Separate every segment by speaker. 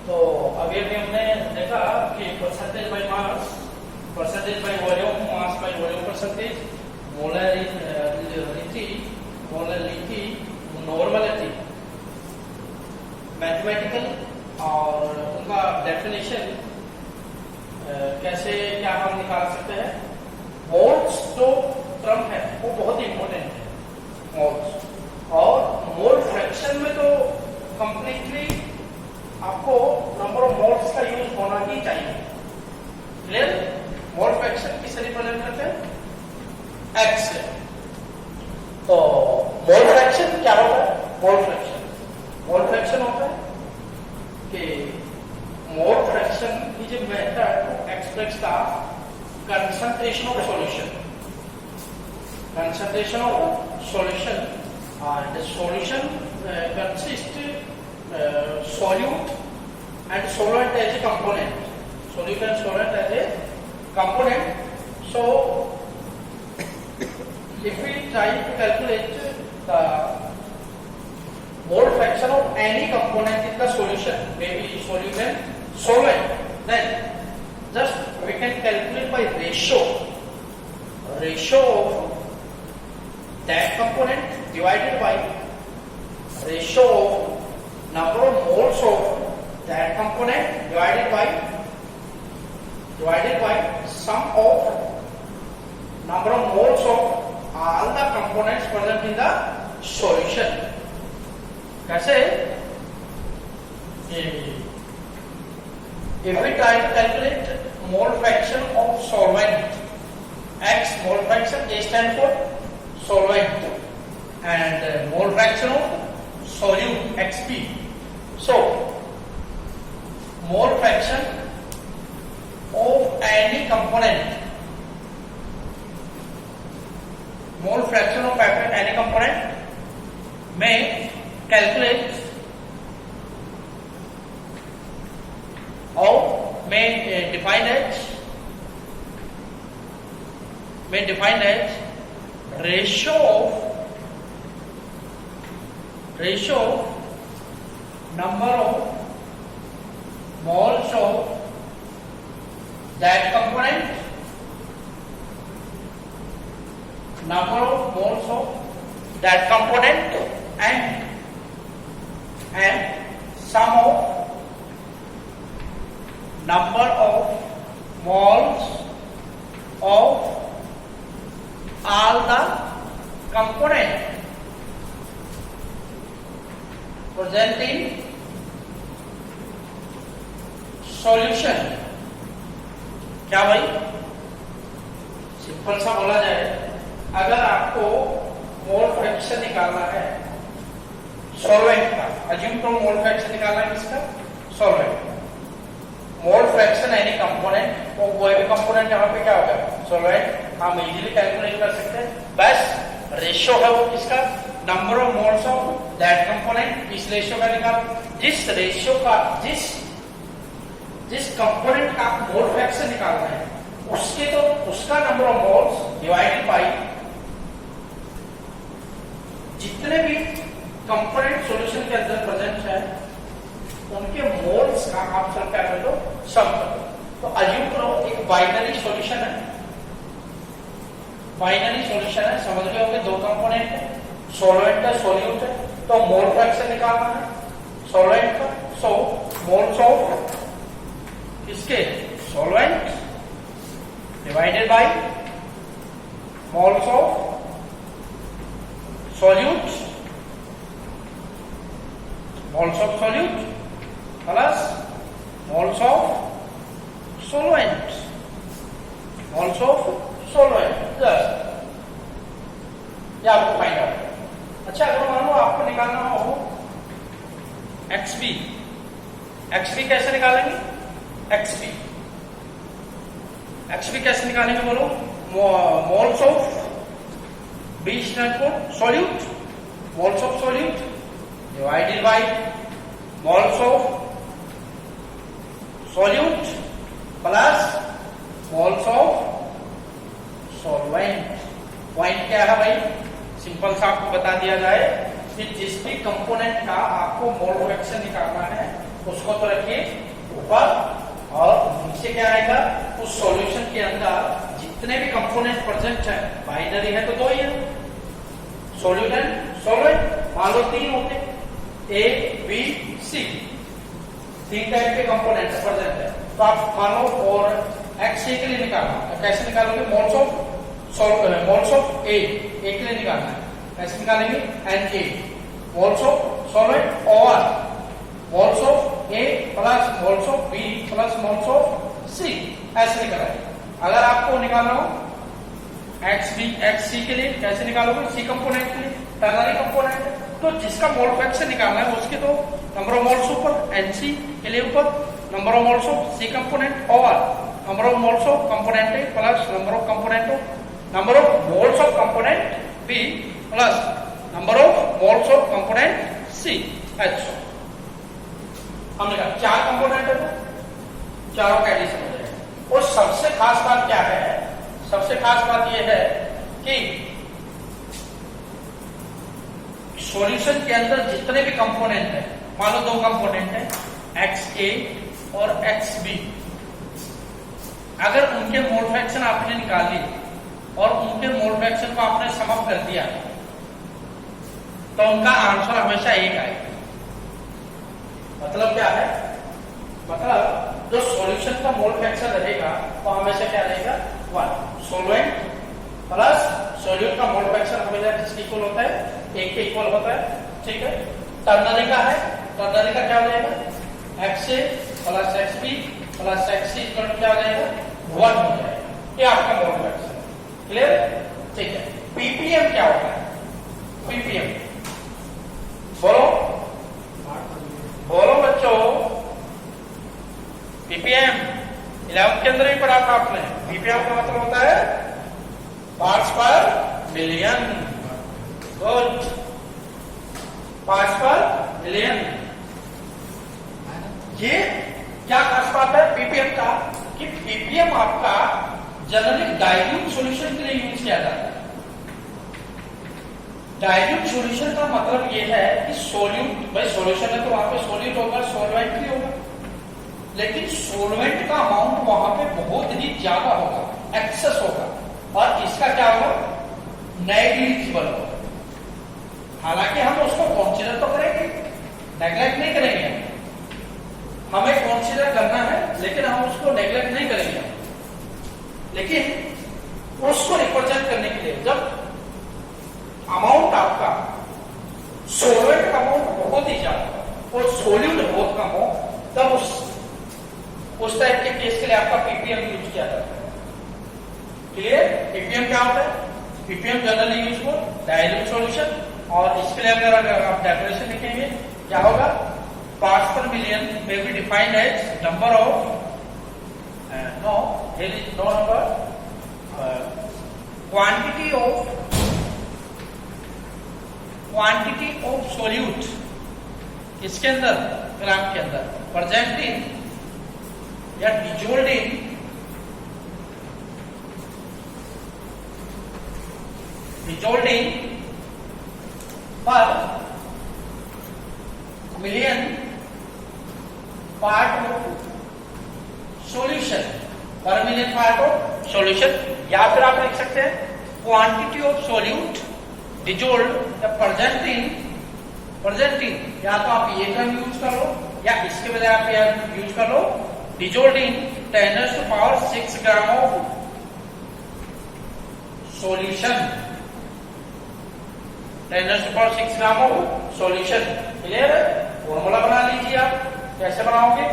Speaker 1: तो अभी अभी हमने देखा कि percentage by mass, percentage by volume, mass by volume percentage, molarity, molarity, normality, mathematical और उनका डेफिनेशन कैसे क्या हम निकाल सकते हैं। मोल्स जो टर्म है वो बहुत इंपॉर्टेंट है, मोल्स। और मोल फ्रैक्शन में तो कंप्लीटली आपको नंबर ऑफ मोल्स का यूज होना ही चाहिए। क्लियर? मोल फ्रैक्शन किससे रिप्रेजेंट करते हैं? एक्स से। तो मोल फ्रैक्शन क्या होता है? मोल फ्रैक्शन होता है कि mole fraction is a method to express the concentration of solution. Concentration of solution, and the solution consists solute and solvent as a component. Solute and solvent as a component. So, if we try to calculate the mole fraction of any component in the solution, maybe solute and solvent, then just we can calculate by ratio of that component divided by ratio of number of moles of that component divided by sum of number of moles of all the components present in the solution. कैसे? If we try to calculate mole fraction of solvent, X mole fraction, A stands for solvent, and mole fraction of solute, XP. So, mole fraction of any component, mole fraction of any component may calculate or may define as ratio of number of moles of that component, number of moles of that component, and sum of number of moles of all the component present in solution. क्या भाई? Simple सा बोला जाए, अगर आपको mole fraction निकालना है solvent का, अज्यूम करो मोल फ्रैक्शन निकालना है किसका? Solvent. Mole fraction any component, और कोई भी कंपोनेंट यहाँ पे क्या होगा? सॉल्वेंट। हम इजीली कैलकुलेट कर सकते हैं, बस रेशियो है वो किसका? Number of moles of that component. इस रेशियो का निकाल, जिस रेशियो का जिस कंपोनेंट का मोल फ्रैक्शन निकालना है उसके तो उसका number of moles divided by जितने भी कंपोनेंट सॉल्यूशन के अंदर प्रेजेंट है उनके मोल्स का आप सब क्या कर दो? सम कर दो। तो अज्यूम करो एक बाइनरी सॉल्यूशन है, समझ रहे होंगे, दो कंपोनेंट है, सॉल्वेंट है, सोल्यूट है, तो मोल फ्रैक्शन निकालना है सॉल्वेंट का। सो मोल्स ऑफ किसके? Solvent divided by moles of solute, moles of solute plus moles of solvent, moles of solvent. ये आपको फाइंड आउट। अच्छा, अगर मान लो आपको निकालना हो XP, XP कैसे निकालेंगे? XP कैसे निकालेंगे बोलो? Moles of B stand for solute, moles of solute divided by moles of solute plus moles of solvent. Point क्या है भाई? सिंपल सा आपको बता दिया जाए कि जिस भी कंपोनेंट का आपको मोल फ्रैक्शन निकालना है उसको तो रखिए ऊपर, और नीचे क्या आएगा, उस सॉल्यूशन के अंदर जितने भी कंपोनेंट प्रेजेंट है, बाइनरी है तो दो ही है, सॉल्यूटेंट सॉल्वेंट, मान लो तीन होते, ए बी सी, तीन टाइप के कंपोनेंट प्रेजेंट है, तो आप मान लो और एक्स के लिए निकालना, कैसे निकालोगे, मोल्स ऑफ ए के लिए निकालना है, कैसे निकालेंगे, N A, moles of solvent और moles of A plus moles of B plus moles of C, ऐसे निकालेंगे। अगर आपको निकालना हो एक्स सी के लिए, कैसे निकालोगे, सी कंपोनेंट के लिए टर्नरी कंपोनेंट है, तो जिसका मोल फ्रैक्शन निकालना है उसके तो नंबर ऑफ मोल्स ऊपर, एनसी के लिए ऊपर number of moles of C component और number of moles of component A plus number of moles of component B plus number of moles of component C, अच्छा हमने कहा चार कंपोनेंट है तो चारों का एडिशन हो जाएगा। और सबसे खास बात क्या है, सबसे खास बात यह है कि सॉल्यूशन के अंदर जितने भी कंपोनेंट है, मान लो दो कंपोनेंट है एक्स ए और एक्स बी, अगर उनके मोल फ्रैक्शन आपने निकाल ली और उनके मोल फ्रैक्शन को आपने सम अप कर दिया तो उनका आंसर हमेशा एक आएगा। मतलब क्या है, मतलब जो सॉल्यूशन का मोल फ्रैक्शन रहेगा वो हमेशा क्या रहेगा, 1, सॉल्वेंट प्लस सॉल्यूट का मोल फ्रैक्शन हमेशा किसके इक्वल होता है, एक के इक्वल होता है, ठीक है। टर्नरी का है, टर्नरी का क्या हो जाएगा, X A plus X B plus X C क्या हो जाएगा, 1 हो जाएगा, ये आपका मोल फ्रैक्शन, क्लियर, ठीक है। पीपीएम क्या होता है, पीपीएम बोलो बोलो बच्चों, पीपीएम 11th के अंदर ही पढ़ा था आपने, पीपीएम का मतलब होता है पार्ट्स पर मिलियन, गुड, पार्ट्स पर मिलियन। ये क्या खास बात है पीपीएम का, कि पीपीएम आपका जनरली डाइल्यूट सॉल्यूशन के लिए यूज किया जाता है। डाइल्यूट सॉल्यूशन का मतलब ये है कि सोल्यूट, भाई सॉल्यूशन है तो वहां पे सोल्यूट होगा, सॉल्वेंट भी होगा, लेकिन सॉल्वेंट का अमाउंट वहां पे बहुत ही ज्यादा होगा, एक्सेस होगा, और इसका क्या होगा, नेग्लिजिबल होगा। हालांकि हम उसको कंसीडर तो करेंगे, नेग्लेक्ट नहीं करेंगे, हमें कंसीडर करना है लेकिन हम उसको नेग्लेक्ट नहीं करेंगे, लेकिन उसको रिप्रेजेंट करने के लिए जब अमाउंट आपका सॉल्वेंट का अमाउंट बहुत ही ज्यादा और सोल्यूट बहुत कम हो, तब उस टाइप के केस के लिए आपका पीपीएम यूज किया जाता है, क्लियर। पीपीएम क्या होता है, ppm generally use for dilute solution, और इसके लिए अगर आप डेफिनेशन लिखेंगे क्या होगा, पार्ट्स पर million may be defined as number of no there is no number quantity of solute इसके अंदर ग्राम के अंदर प्रेजेंट इन या डिजोल्ड इन पर मिलियन पार्ट ऑफ सॉल्यूशन, पर मिलियन पार्ट ऑफ सॉल्यूशन, या फिर आप लिख सकते हैं क्वांटिटी ऑफ सॉल्यूट डिजोल्ड या प्रेजेंट इन, या तो आप ये टर्म यूज कर लो या इसके बजाय आप यूज कर लो dissolved in 10⁻⁶ gram of solution, 10⁻⁶ gram of solution, clear है। फॉर्मूला बना लीजिए आप, कैसे बनाओगे,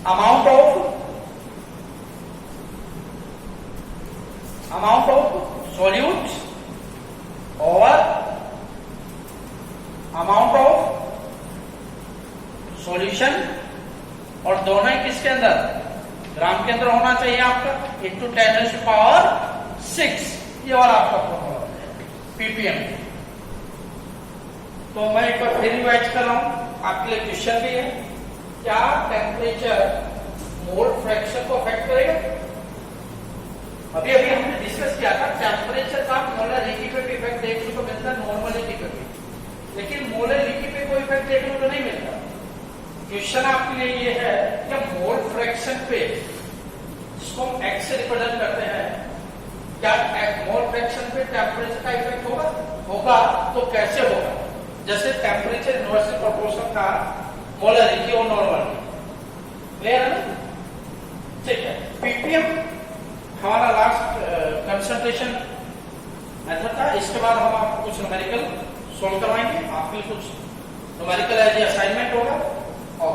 Speaker 1: अमाउंट ऑफ सॉल्यूट और अमाउंट ऑफ सॉल्यूशन, और दोनों ही किसके अंदर, ग्राम के अंदर होना चाहिए आपका, इंटू 10⁻⁶, ये वाला आपका फॉर्मूला पीपीएम। तो मैं एक बार फिर रिवाइज कर रहा हूं, आपके लिए क्वेश्चन भी है, क्या टेम्परेचर मोल फ्रैक्शन को अफेक्ट करेगा। अभी हमने डिस्कस किया था टेम्परेचर का मोलरिटी पे इफेक्ट देखने को मिलता है, नॉर्मलिटी पे भी, लेकिन मोलरिटी पे कोई देखने को नहीं मिलता। क्वेश्चन आपके लिए ये है कि मोल फ्रैक्शन पे, जिसको हम एक्स से रिप्रेजेंट करते हैं, क्या मोल फ्रैक्शन पे टेम्परेचर का इफेक्ट होगा? होगा तो कैसे होगा? जैसे टेम्परेचर इनवर्सली प्रोपोर्शनल था मोलरिटी और नॉर्मलिटी, क्लियर है ना? ठीक है। पीपीएम हमारा लास्ट कंसंट्रेशन मेथड था। इसके बाद हम आपको कुछ न्यूमेरिकल सोल्व करवाएंगे, आपके लिए कुछ न्यूमेरिकल एज असाइनमेंट होगा और